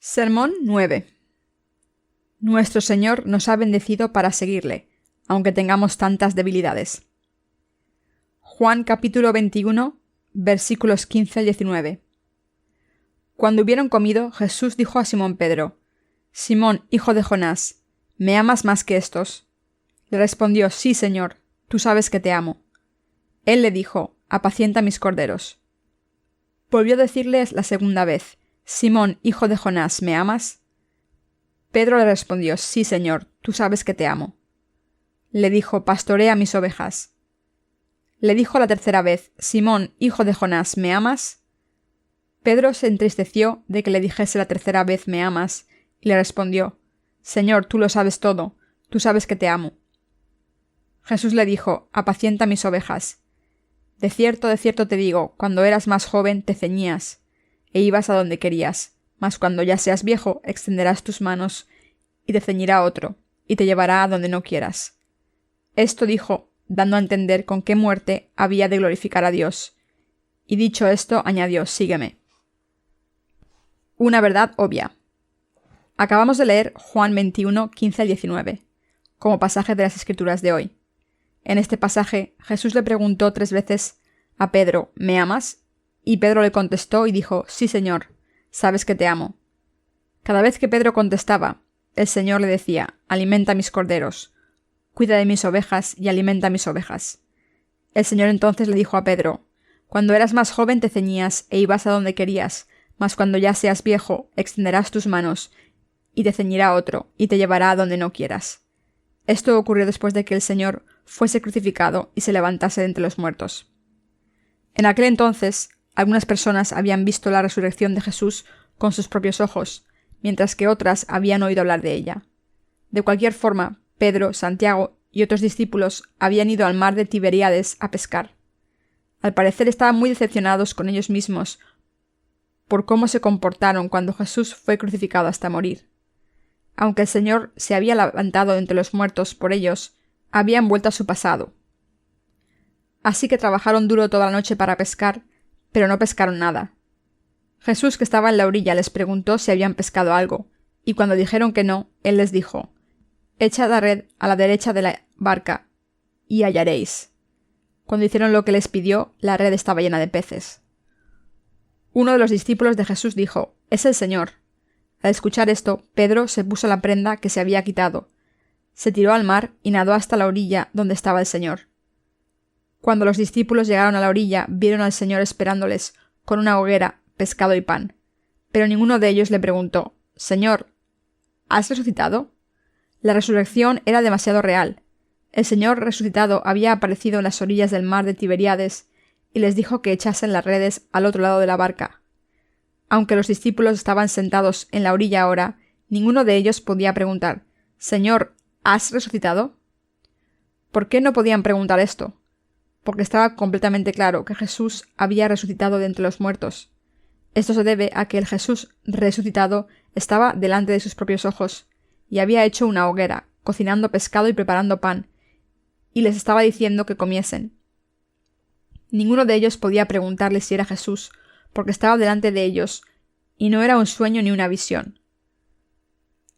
Sermón 9. Nuestro Señor nos ha bendecido para seguirle, aunque tengamos tantas debilidades. Juan capítulo 21, versículos 15 al 19. Cuando hubieron comido, Jesús dijo a Simón Pedro: «Simón, hijo de Jonás, ¿me amas más que estos?» Le respondió: «Sí, Señor, tú sabes que te amo». Él le dijo: «Apacienta mis corderos». Volvió a decirles la segunda vez: «Simón, hijo de Jonás, ¿me amas?» Pedro le respondió: «Sí, Señor, tú sabes que te amo». Le dijo: «Pastorea mis ovejas». Le dijo la tercera vez: «Simón, hijo de Jonás, ¿me amas?» Pedro se entristeció de que le dijese la tercera vez: «¿Me amas?» y le respondió: «Señor, tú lo sabes todo, tú sabes que te amo». Jesús le dijo: «Apacienta mis ovejas. De cierto te digo, cuando eras más joven te ceñías e ibas a donde querías, mas cuando ya seas viejo extenderás tus manos y te ceñirá otro, y te llevará a donde no quieras». Esto dijo, dando a entender con qué muerte había de glorificar a Dios. Y dicho esto, añadió: «Sígueme». Una verdad obvia. Acabamos de leer Juan 21, 15 al 19, como pasaje de las Escrituras de hoy. En este pasaje, Jesús le preguntó 3 veces a Pedro: «¿Me amas?» Y Pedro le contestó y dijo: «Sí, Señor, sabes que te amo». Cada vez que Pedro contestaba, el Señor le decía: «Alimenta mis corderos, cuida de mis ovejas y alimenta mis ovejas». El Señor entonces le dijo a Pedro: «Cuando eras más joven te ceñías e ibas a donde querías, mas cuando ya seas viejo extenderás tus manos y te ceñirá otro, y te llevará a donde no quieras». Esto ocurrió después de que el Señor fuese crucificado y se levantase de entre los muertos. En aquel entonces, algunas personas habían visto la resurrección de Jesús con sus propios ojos, mientras que otras habían oído hablar de ella. De cualquier forma, Pedro, Santiago y otros discípulos habían ido al mar de Tiberíades a pescar. Al parecer estaban muy decepcionados con ellos mismos por cómo se comportaron cuando Jesús fue crucificado hasta morir. Aunque el Señor se había levantado de entre los muertos por ellos, habían vuelto a su pasado. Así que trabajaron duro toda la noche para pescar, pero no pescaron nada. Jesús, que estaba en la orilla, les preguntó si habían pescado algo, y cuando dijeron que no, Él les dijo: «Echad la red a la derecha de la barca, y hallaréis». Cuando hicieron lo que les pidió, la red estaba llena de peces. Uno de los discípulos de Jesús dijo: «Es el Señor». Al escuchar esto, Pedro se puso la prenda que se había quitado, se tiró al mar y nadó hasta la orilla donde estaba el Señor. Cuando los discípulos llegaron a la orilla, vieron al Señor esperándoles con una hoguera, pescado y pan. Pero ninguno de ellos le preguntó: «Señor, ¿has resucitado?» La resurrección era demasiado real. El Señor resucitado había aparecido en las orillas del mar de Tiberíades y les dijo que echasen las redes al otro lado de la barca. Aunque los discípulos estaban sentados en la orilla ahora, ninguno de ellos podía preguntar: «Señor, ¿has resucitado?» ¿Por qué no podían preguntar esto? Porque estaba completamente claro que Jesús había resucitado de entre los muertos. Esto se debe a que el Jesús resucitado estaba delante de sus propios ojos, y había hecho una hoguera, cocinando pescado y preparando pan, y les estaba diciendo que comiesen. Ninguno de ellos podía preguntarle si era Jesús, porque estaba delante de ellos, y no era un sueño ni una visión.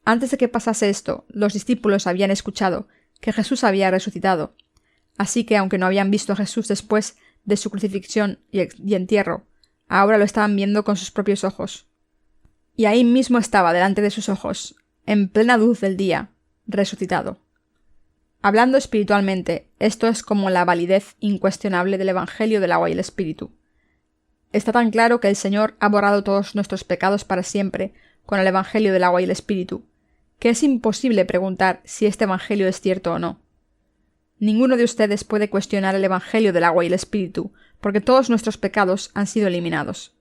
Antes de que pasase esto, los discípulos habían escuchado que Jesús había resucitado, así que aunque no habían visto a Jesús después de su crucifixión y entierro, ahora lo estaban viendo con sus propios ojos. Y ahí mismo estaba delante de sus ojos, en plena luz del día, resucitado. Hablando espiritualmente, esto es como la validez incuestionable del Evangelio del agua y el Espíritu. Está tan claro que el Señor ha borrado todos nuestros pecados para siempre con el Evangelio del agua y el Espíritu, que es imposible preguntar si este Evangelio es cierto o no. Ninguno de ustedes puede cuestionar el Evangelio del agua y el Espíritu, porque todos nuestros pecados han sido eliminados.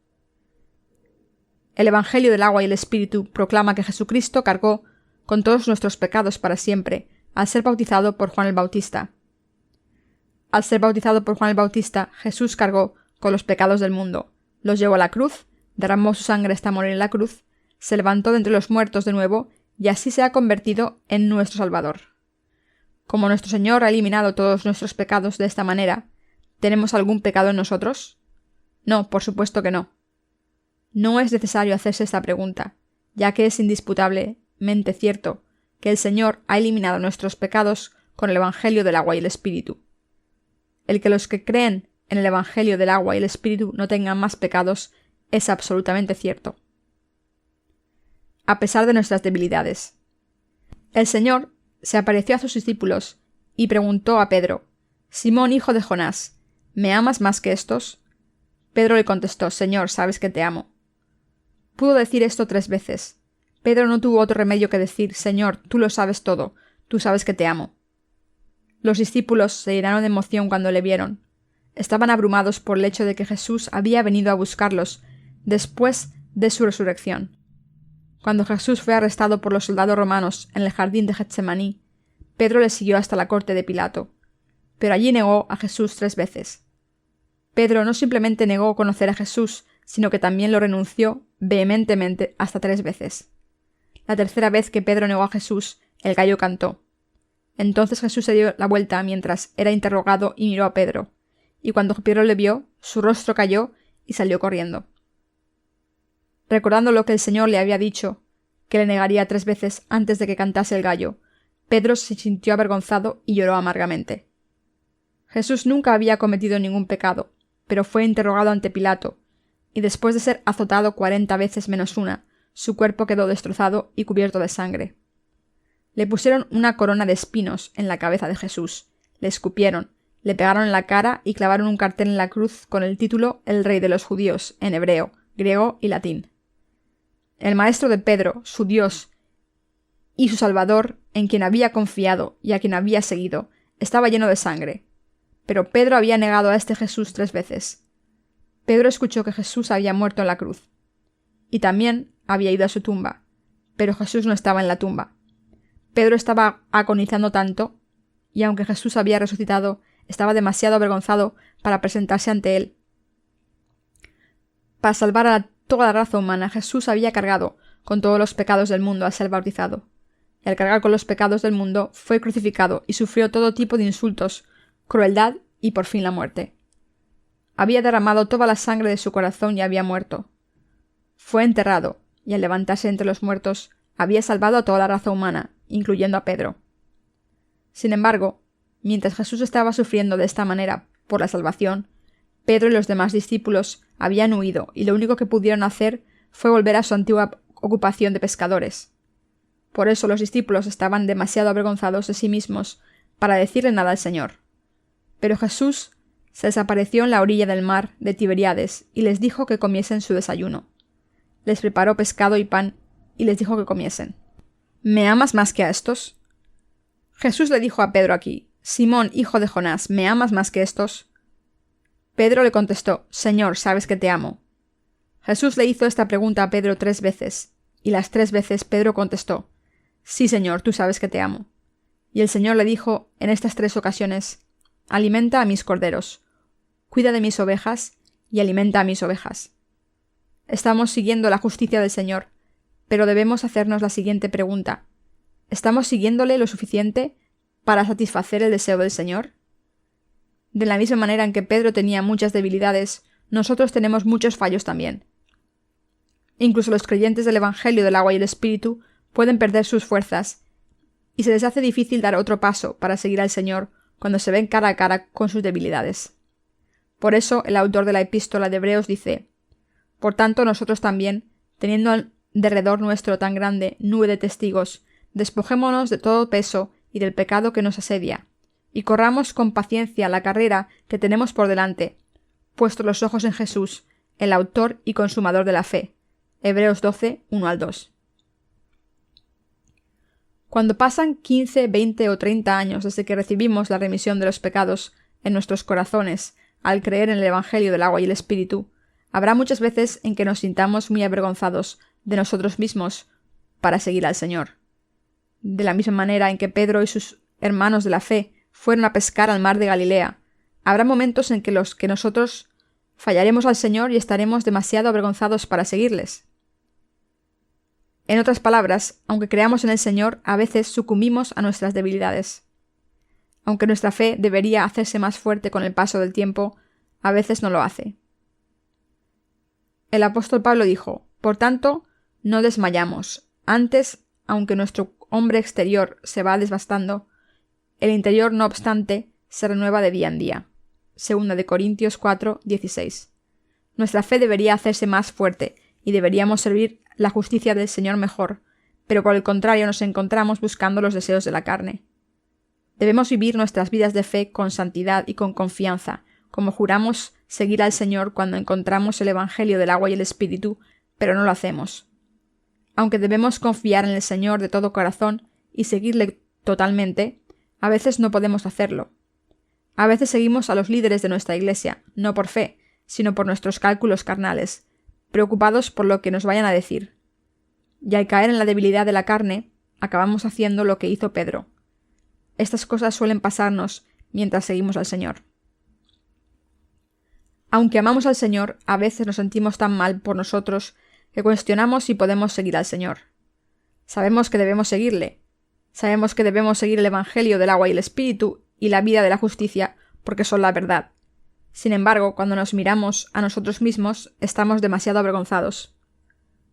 El Evangelio del agua y el Espíritu proclama que Jesucristo cargó con todos nuestros pecados para siempre, al ser bautizado por Juan el Bautista. Al ser bautizado por Juan el Bautista, Jesús cargó con los pecados del mundo, los llevó a la cruz, derramó su sangre hasta morir en la cruz, se levantó de entre los muertos de nuevo, y así se ha convertido en nuestro Salvador. Como nuestro Señor ha eliminado todos nuestros pecados de esta manera, ¿tenemos algún pecado en nosotros? No, por supuesto que no. No es necesario hacerse esta pregunta. ya que es indisputablemente cierto que el Señor ha eliminado nuestros pecados con el Evangelio del agua y el Espíritu. El que los que creen en el Evangelio del agua y el Espíritu no tengan más pecados es absolutamente cierto. A pesar de nuestras debilidades. El Señor se apareció a sus discípulos y preguntó a Pedro: «Simón, hijo de Jonás, ¿me amas más que estos?» Pedro le contestó: «Señor, sabes que te amo». Pudo decir esto 3 veces. Pedro no tuvo otro remedio que decir: «Señor, tú lo sabes todo, tú sabes que te amo». Los discípulos se llenaron de emoción cuando le vieron. Estaban abrumados por el hecho de que Jesús había venido a buscarlos después de su resurrección. Cuando Jesús fue arrestado por los soldados romanos en el jardín de Getsemaní, Pedro le siguió hasta la corte de Pilato, pero allí negó a Jesús 3 veces. Pedro no simplemente negó conocer a Jesús, sino que también lo renunció vehementemente hasta 3 veces. La tercera vez que Pedro negó a Jesús, el gallo cantó. Entonces Jesús se dio la vuelta mientras era interrogado y miró a Pedro, y cuando Pedro le vio, su rostro cayó y salió corriendo. Recordando lo que el Señor le había dicho, que le negaría 3 veces antes de que cantase el gallo, Pedro se sintió avergonzado y lloró amargamente. Jesús nunca había cometido ningún pecado, pero fue interrogado ante Pilato, y después de ser azotado 40 veces menos una, su cuerpo quedó destrozado y cubierto de sangre. Le pusieron una corona de espinos en la cabeza de Jesús, le escupieron, le pegaron en la cara y clavaron un cartel en la cruz con el título «El Rey de los Judíos» en hebreo, griego y latín. El Maestro de Pedro, su Dios y su Salvador, en quien había confiado y a quien había seguido, estaba lleno de sangre. Pero Pedro había negado a este Jesús 3 veces. Pedro escuchó que Jesús había muerto en la cruz. Y también había ido a su tumba. Pero Jesús no estaba en la tumba. Pedro estaba agonizando tanto, y aunque Jesús había resucitado, estaba demasiado avergonzado para presentarse ante él. Para salvar a toda la raza humana, Jesús había cargado con todos los pecados del mundo al ser bautizado. Y al cargar con los pecados del mundo, fue crucificado y sufrió todo tipo de insultos, crueldad y por fin la muerte. Había derramado toda la sangre de su corazón y había muerto. Fue enterrado, y al levantarse entre los muertos, había salvado a toda la raza humana, incluyendo a Pedro. Sin embargo, mientras Jesús estaba sufriendo de esta manera por la salvación, Pedro y los demás discípulos habían huido y lo único que pudieron hacer fue volver a su antigua ocupación de pescadores. Por eso los discípulos estaban demasiado avergonzados de sí mismos para decirle nada al Señor. Pero Jesús se desapareció en la orilla del mar de Tiberíades y les dijo que comiesen su desayuno. Les preparó pescado y pan y les dijo que comiesen. ¿Me amas más que a estos? Jesús le dijo a Pedro aquí: «Simón, hijo de Jonás, ¿me amas más que estos?» Pedro le contestó: «Señor, sabes que te amo». Jesús le hizo esta pregunta a Pedro 3 veces, y las 3 veces Pedro contestó: «Sí, Señor, tú sabes que te amo». Y el Señor le dijo en estas 3 ocasiones: «Alimenta a mis corderos, cuida de mis ovejas y alimenta a mis ovejas». Estamos siguiendo la justicia del Señor, pero debemos hacernos la siguiente pregunta: ¿estamos siguiéndole lo suficiente para satisfacer el deseo del Señor? De la misma manera en que Pedro tenía muchas debilidades, nosotros tenemos muchos fallos también. Incluso los creyentes del Evangelio del agua y el Espíritu pueden perder sus fuerzas, y se les hace difícil dar otro paso para seguir al Señor cuando se ven cara a cara con sus debilidades. Por eso el autor de la epístola de Hebreos dice: «Por tanto nosotros también, teniendo al derredor nuestro tan grande nube de testigos, despojémonos de todo peso y del pecado que nos asedia, y corramos con paciencia la carrera que tenemos por delante, puestos los ojos en Jesús, el autor y consumador de la fe». Hebreos 12, 1-2. Cuando pasan 15, 20 o 30 años desde que recibimos la remisión de los pecados en nuestros corazones al creer en el Evangelio del agua y el Espíritu, habrá muchas veces en que nos sintamos muy avergonzados de nosotros mismos para seguir al Señor. De la misma manera en que Pedro y sus hermanos de la fe fueron a pescar al mar de Galilea, habrá momentos en que nosotros fallaremos al Señor y estaremos demasiado avergonzados para seguirles. En otras palabras, aunque creamos en el Señor, a veces sucumbimos a nuestras debilidades. Aunque nuestra fe debería hacerse más fuerte con el paso del tiempo, a veces no lo hace. El apóstol Pablo dijo: «Por tanto, no desmayamos. Antes, aunque nuestro hombre exterior se va desgastando, el interior, no obstante, se renueva de día en día. 2 Corintios 4:16. Nuestra fe debería hacerse más fuerte y deberíamos servir la justicia del Señor mejor, pero por el contrario nos encontramos buscando los deseos de la carne. Debemos vivir nuestras vidas de fe con santidad y con confianza, como juramos seguir al Señor cuando encontramos el Evangelio del agua y el Espíritu, pero no lo hacemos. Aunque debemos confiar en el Señor de todo corazón y seguirle totalmente, a veces no podemos hacerlo. A veces seguimos a los líderes de nuestra Iglesia, no por fe, sino por nuestros cálculos carnales, preocupados por lo que nos vayan a decir. Y al caer en la debilidad de la carne, acabamos haciendo lo que hizo Pedro. Estas cosas suelen pasarnos mientras seguimos al Señor. Aunque amamos al Señor, a veces nos sentimos tan mal por nosotros que cuestionamos si podemos seguir al Señor. Sabemos que debemos seguirle. Sabemos que debemos seguir el Evangelio del agua y el Espíritu y la vida de la justicia porque son la verdad. Sin embargo, cuando nos miramos a nosotros mismos, estamos demasiado avergonzados.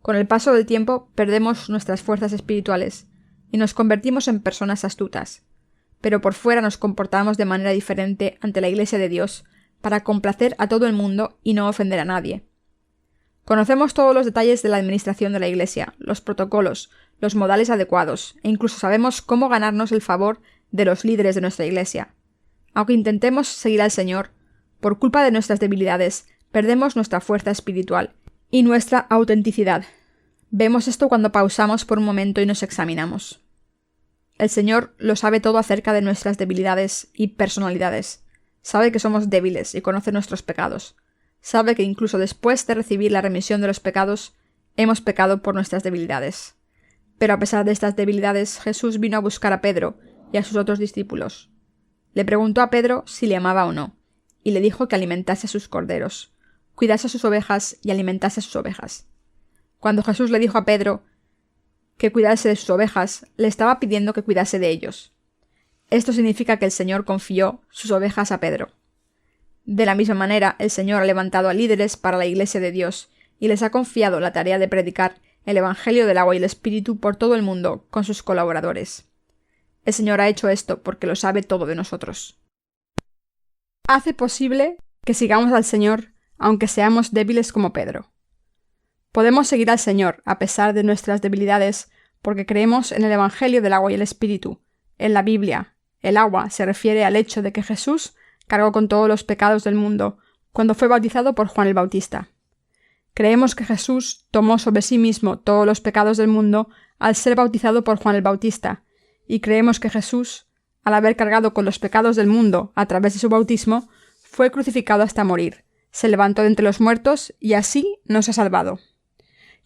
Con el paso del tiempo, perdemos nuestras fuerzas espirituales y nos convertimos en personas astutas. Pero por fuera nos comportamos de manera diferente ante la Iglesia de Dios, para complacer a todo el mundo y no ofender a nadie. Conocemos todos los detalles de la administración de la Iglesia, los protocolos, los modales adecuados, e incluso sabemos cómo ganarnos el favor de los líderes de nuestra Iglesia. Aunque intentemos seguir al Señor, por culpa de nuestras debilidades, perdemos nuestra fuerza espiritual y nuestra autenticidad. Vemos esto cuando pausamos por un momento y nos examinamos. El Señor lo sabe todo acerca de nuestras debilidades y personalidades. Sabe que somos débiles y conoce nuestros pecados. Sabe que incluso después de recibir la remisión de los pecados, hemos pecado por nuestras debilidades. Pero a pesar de estas debilidades, Jesús vino a buscar a Pedro y a sus otros discípulos. Le preguntó a Pedro si le amaba o no, y le dijo que alimentase a sus corderos, cuidase a sus ovejas y alimentase a sus ovejas. Cuando Jesús le dijo a Pedro que cuidase de sus ovejas, le estaba pidiendo que cuidase de ellos. Esto significa que el Señor confió sus ovejas a Pedro. De la misma manera, el Señor ha levantado a líderes para la Iglesia de Dios y les ha confiado la tarea de predicar el Evangelio del agua y el Espíritu por todo el mundo con sus colaboradores. El Señor ha hecho esto porque lo sabe todo de nosotros. Hace posible que sigamos al Señor aunque seamos débiles como Pedro. Podemos seguir al Señor a pesar de nuestras debilidades porque creemos en el Evangelio del agua y el Espíritu. En la Biblia, el agua se refiere al hecho de que Jesús cargó con todos los pecados del mundo cuando fue bautizado por Juan el Bautista. Creemos que Jesús tomó sobre sí mismo todos los pecados del mundo al ser bautizado por Juan el Bautista, y creemos que Jesús, al haber cargado con los pecados del mundo a través de su bautismo, fue crucificado hasta morir, se levantó de entre los muertos y así nos ha salvado.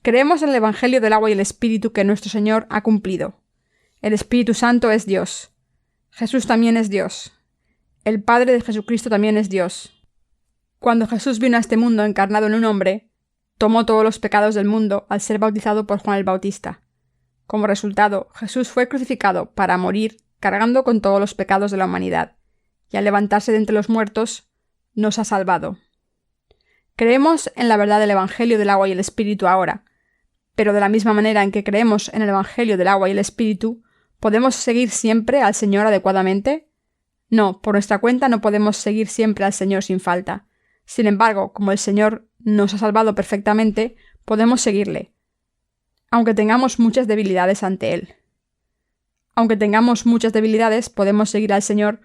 Creemos en el Evangelio del agua y el Espíritu que nuestro Señor ha cumplido. El Espíritu Santo es Dios. Jesús también es Dios. El Padre de Jesucristo también es Dios. Cuando Jesús vino a este mundo encarnado en un hombre, tomó todos los pecados del mundo al ser bautizado por Juan el Bautista. Como resultado, Jesús fue crucificado para morir cargando con todos los pecados de la humanidad, y al levantarse de entre los muertos, nos ha salvado. Creemos en la verdad del Evangelio del agua y el Espíritu ahora, pero de la misma manera en que creemos en el Evangelio del agua y el Espíritu, ¿podemos seguir siempre al Señor adecuadamente? No, por nuestra cuenta no podemos seguir siempre al Señor sin falta. Sin embargo, como el Señor nos ha salvado perfectamente, podemos seguirle, aunque tengamos muchas debilidades ante Él. Aunque tengamos muchas debilidades, podemos seguir al Señor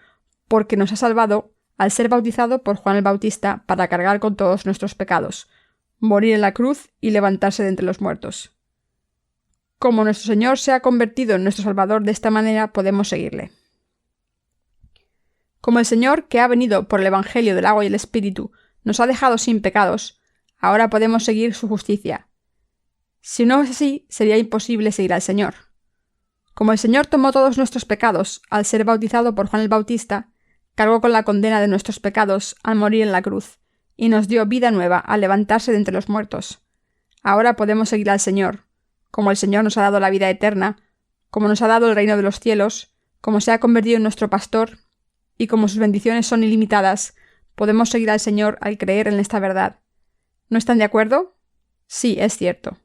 porque nos ha salvado al ser bautizado por Juan el Bautista para cargar con todos nuestros pecados, morir en la cruz y levantarse de entre los muertos. Como nuestro Señor se ha convertido en nuestro Salvador de esta manera, podemos seguirle. Como el Señor, que ha venido por el Evangelio del agua y el Espíritu, nos ha dejado sin pecados, ahora podemos seguir su justicia. Si no es así, sería imposible seguir al Señor. Como el Señor tomó todos nuestros pecados al ser bautizado por Juan el Bautista, cargó con la condena de nuestros pecados al morir en la cruz, y nos dio vida nueva al levantarse de entre los muertos. Ahora podemos seguir al Señor. Como el Señor nos ha dado la vida eterna, como nos ha dado el reino de los cielos, como se ha convertido en nuestro pastor, y como sus bendiciones son ilimitadas, podemos seguir al Señor al creer en esta verdad. ¿No están de acuerdo? Sí, es cierto.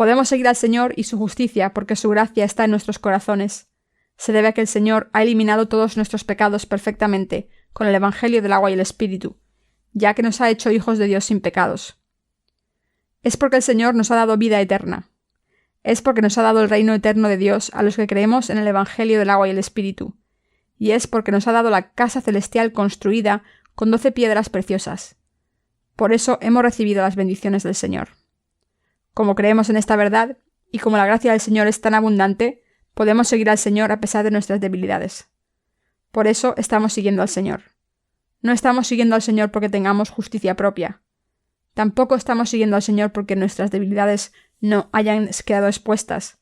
Podemos seguir al Señor y su justicia porque su gracia está en nuestros corazones. Se debe a que el Señor ha eliminado todos nuestros pecados perfectamente con el Evangelio del agua y el Espíritu, ya que nos ha hecho hijos de Dios sin pecados. Es porque el Señor nos ha dado vida eterna. Es porque nos ha dado el reino eterno de Dios a los que creemos en el Evangelio del agua y el Espíritu. Y es porque nos ha dado la casa celestial construida con 12 piedras preciosas. Por eso hemos recibido las bendiciones del Señor. Como creemos en esta verdad, y como la gracia del Señor es tan abundante, podemos seguir al Señor a pesar de nuestras debilidades. Por eso estamos siguiendo al Señor. No estamos siguiendo al Señor porque tengamos justicia propia. Tampoco estamos siguiendo al Señor porque nuestras debilidades no hayan quedado expuestas.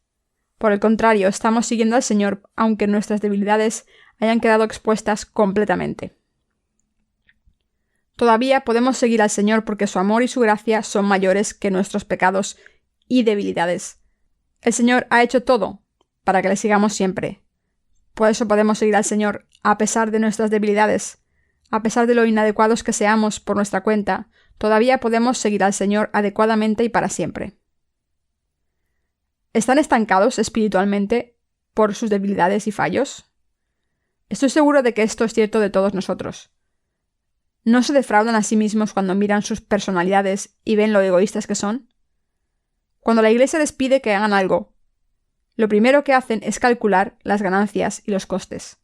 Por el contrario, estamos siguiendo al Señor aunque nuestras debilidades hayan quedado expuestas completamente. Todavía podemos seguir al Señor porque su amor y su gracia son mayores que nuestros pecados y debilidades. El Señor ha hecho todo para que le sigamos siempre. Por eso podemos seguir al Señor a pesar de nuestras debilidades. A pesar de lo inadecuados que seamos por nuestra cuenta, todavía podemos seguir al Señor adecuadamente y para siempre. ¿Están estancados espiritualmente por sus debilidades y fallos? Estoy seguro de que esto es cierto de todos nosotros. ¿No se defraudan a sí mismos cuando miran sus personalidades y ven lo egoístas que son? Cuando la Iglesia les pide que hagan algo, lo primero que hacen es calcular las ganancias y los costes.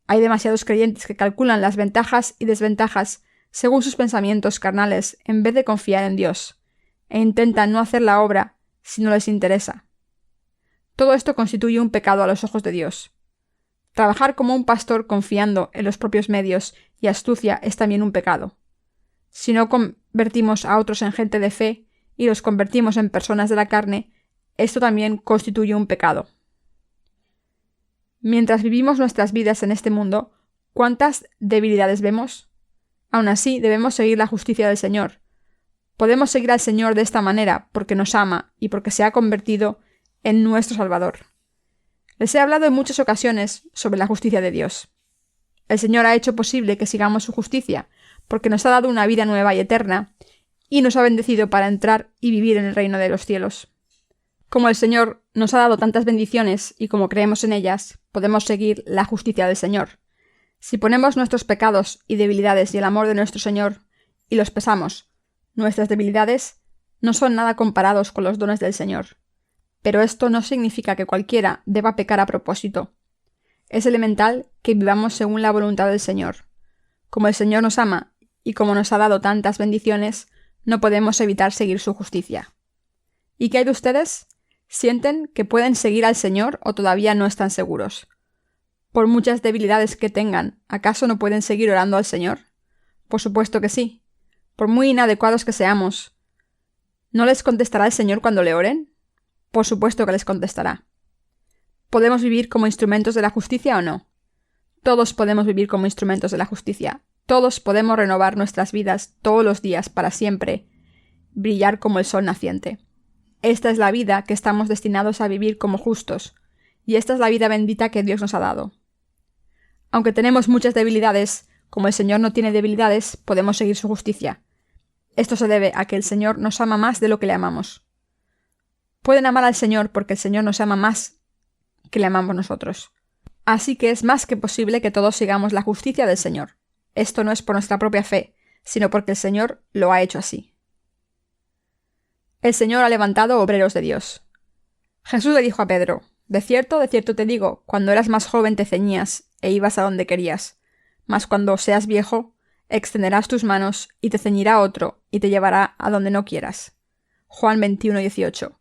Hay demasiados creyentes que calculan las ventajas y desventajas según sus pensamientos carnales en vez de confiar en Dios, e intentan no hacer la obra si no les interesa. Todo esto constituye un pecado a los ojos de Dios. Trabajar como un pastor confiando en los propios medios y astucia es también un pecado. Si no convertimos a otros en gente de fe y los convertimos en personas de la carne, esto también constituye un pecado. Mientras vivimos nuestras vidas en este mundo, ¿cuántas debilidades vemos? Aún así, debemos seguir la justicia del Señor. Podemos seguir al Señor de esta manera porque nos ama y porque se ha convertido en nuestro Salvador. Les he hablado en muchas ocasiones sobre la justicia de Dios. El Señor ha hecho posible que sigamos su justicia, porque nos ha dado una vida nueva y eterna, y nos ha bendecido para entrar y vivir en el reino de los cielos. Como el Señor nos ha dado tantas bendiciones y como creemos en ellas, podemos seguir la justicia del Señor. Si ponemos nuestros pecados y debilidades y el amor de nuestro Señor y los pesamos, nuestras debilidades no son nada comparados con los dones del Señor. Pero esto no significa que cualquiera deba pecar a propósito. Es elemental que vivamos según la voluntad del Señor. Como el Señor nos ama y como nos ha dado tantas bendiciones, no podemos evitar seguir su justicia. ¿Y qué hay de ustedes? ¿Sienten que pueden seguir al Señor o todavía no están seguros? Por muchas debilidades que tengan, ¿acaso no pueden seguir orando al Señor? Por supuesto que sí. Por muy inadecuados que seamos, ¿no les contestará el Señor cuando le oren? Por supuesto que les contestará. ¿Podemos vivir como instrumentos de la justicia o no? Todos podemos vivir como instrumentos de la justicia. Todos podemos renovar nuestras vidas todos los días para siempre, brillar como el sol naciente. Esta es la vida que estamos destinados a vivir como justos, y esta es la vida bendita que Dios nos ha dado. Aunque tenemos muchas debilidades, como el Señor no tiene debilidades, podemos seguir su justicia. Esto se debe a que el Señor nos ama más de lo que le amamos. Pueden amar al Señor porque el Señor nos ama más que le amamos nosotros. Así que es más que posible que todos sigamos la justicia del Señor. Esto no es por nuestra propia fe, sino porque el Señor lo ha hecho así. El Señor ha levantado obreros de Dios. Jesús le dijo a Pedro: de cierto te digo, cuando eras más joven te ceñías e ibas a donde querías, mas cuando seas viejo, extenderás tus manos y te ceñirá otro y te llevará a donde no quieras. Juan 21:18.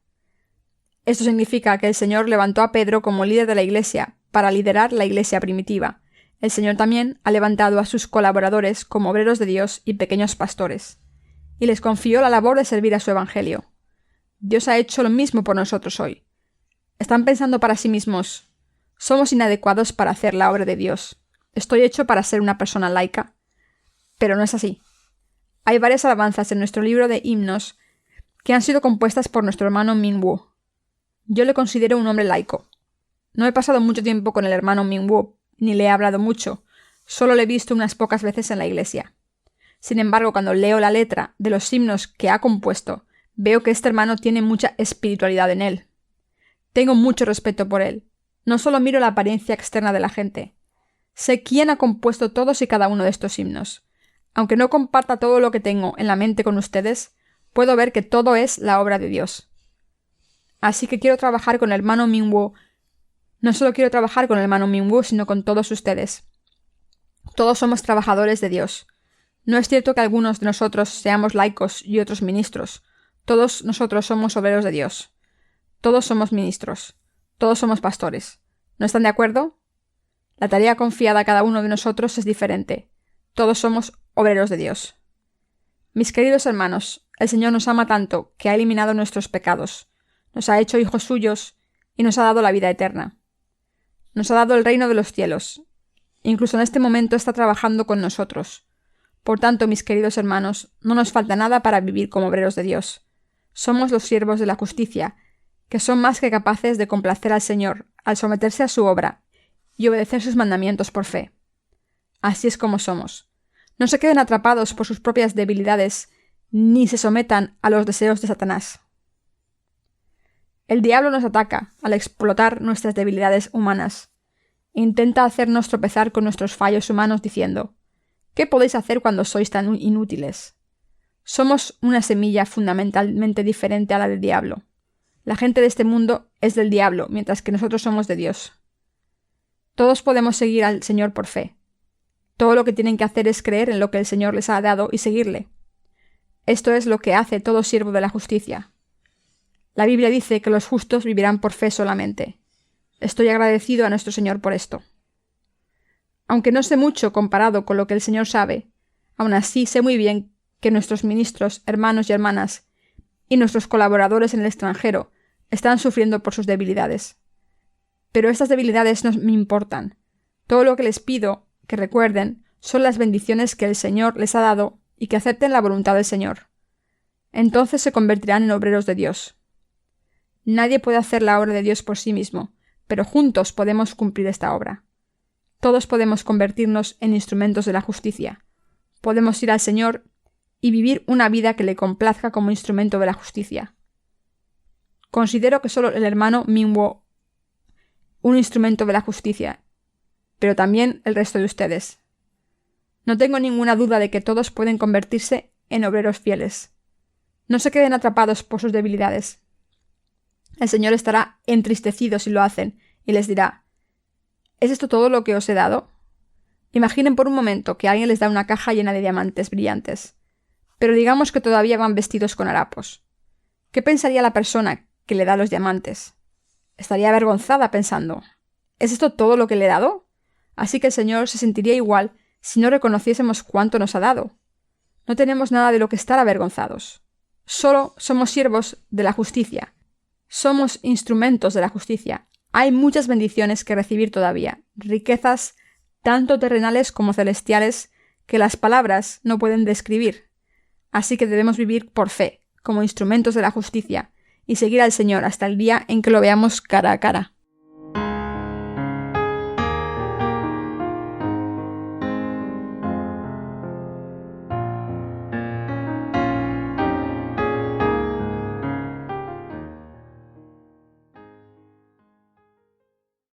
Esto significa que el Señor levantó a Pedro como líder de la Iglesia para liderar la Iglesia primitiva. El Señor también ha levantado a sus colaboradores como obreros de Dios y pequeños pastores, y les confió la labor de servir a su Evangelio. Dios ha hecho lo mismo por nosotros hoy. Están pensando para sí mismos: somos inadecuados para hacer la obra de Dios. Estoy hecho para ser una persona laica. Pero no es así. Hay varias alabanzas en nuestro libro de himnos que han sido compuestas por nuestro hermano Minwoo. Yo le considero un hombre laico. No he pasado mucho tiempo con el hermano Minwoo, ni le he hablado mucho, solo le he visto unas pocas veces en la iglesia. Sin embargo, cuando leo la letra de los himnos que ha compuesto, Veo que este hermano tiene mucha espiritualidad en él. Tengo mucho respeto por él. No solo miro la apariencia externa de la gente. Sé quién ha compuesto todos y cada uno de estos himnos. Aunque no comparta todo lo que tengo en la mente con ustedes, puedo ver que todo es la obra de Dios. Así que quiero trabajar con el hermano Minwoo. No solo quiero trabajar con el hermano Minwoo, sino con todos ustedes. Todos somos trabajadores de Dios. No es cierto que algunos de nosotros seamos laicos y otros ministros. Todos nosotros somos obreros de Dios. Todos somos ministros. Todos somos pastores. ¿No están de acuerdo? La tarea confiada a cada uno de nosotros es diferente. Todos somos obreros de Dios. Mis queridos hermanos, el Señor nos ama tanto que ha eliminado nuestros pecados, nos ha hecho hijos suyos y nos ha dado la vida eterna. Nos ha dado el reino de los cielos. Incluso en este momento está trabajando con nosotros. Por tanto, mis queridos hermanos, no nos falta nada para vivir como obreros de Dios. Somos los siervos de la justicia, que son más que capaces de complacer al Señor al someterse a su obra y obedecer sus mandamientos por fe. Así es como somos. No se queden atrapados por sus propias debilidades, ni se sometan a los deseos de Satanás. El diablo nos ataca al explotar nuestras debilidades humanas. Intenta hacernos tropezar con nuestros fallos humanos diciendo: ¿qué podéis hacer cuando sois tan inútiles? Somos una semilla fundamentalmente diferente a la del diablo. La gente de este mundo es del diablo, mientras que nosotros somos de Dios. Todos podemos seguir al Señor por fe. Todo lo que tienen que hacer es creer en lo que el Señor les ha dado y seguirle. Esto es lo que hace todo siervo de la justicia. La Biblia dice que los justos vivirán por fe solamente. Estoy agradecido a nuestro Señor por esto. Aunque no sé mucho comparado con lo que el Señor sabe, aún así sé muy bien que nuestros ministros, hermanos y hermanas, y nuestros colaboradores en el extranjero están sufriendo por sus debilidades. Pero estas debilidades no me importan. Todo lo que les pido que recuerden son las bendiciones que el Señor les ha dado y que acepten la voluntad del Señor. Entonces se convertirán en obreros de Dios. Nadie puede hacer la obra de Dios por sí mismo, pero juntos podemos cumplir esta obra. Todos podemos convertirnos en instrumentos de la justicia. Podemos ir al Señor y vivir una vida que le complazca como instrumento de la justicia. Considero que solo el hermano Minwoo un instrumento de la justicia, pero también el resto de ustedes. No tengo ninguna duda de que todos pueden convertirse en obreros fieles. No se queden atrapados por sus debilidades. El Señor estará entristecido si lo hacen y les dirá: ¿es esto todo lo que os he dado? Imaginen por un momento que alguien les da una caja llena de diamantes brillantes, pero digamos que todavía van vestidos con harapos. ¿Qué pensaría la persona que le da los diamantes? Estaría avergonzada pensando: ¿es esto todo lo que le he dado? Así que el Señor se sentiría igual si no reconociésemos cuánto nos ha dado. No tenemos nada de lo que estar avergonzados. Solo somos siervos de la justicia. Somos instrumentos de la justicia. Hay muchas bendiciones que recibir todavía, riquezas tanto terrenales como celestiales que las palabras no pueden describir. Así que debemos vivir por fe, como instrumentos de la justicia, y seguir al Señor hasta el día en que lo veamos cara a cara.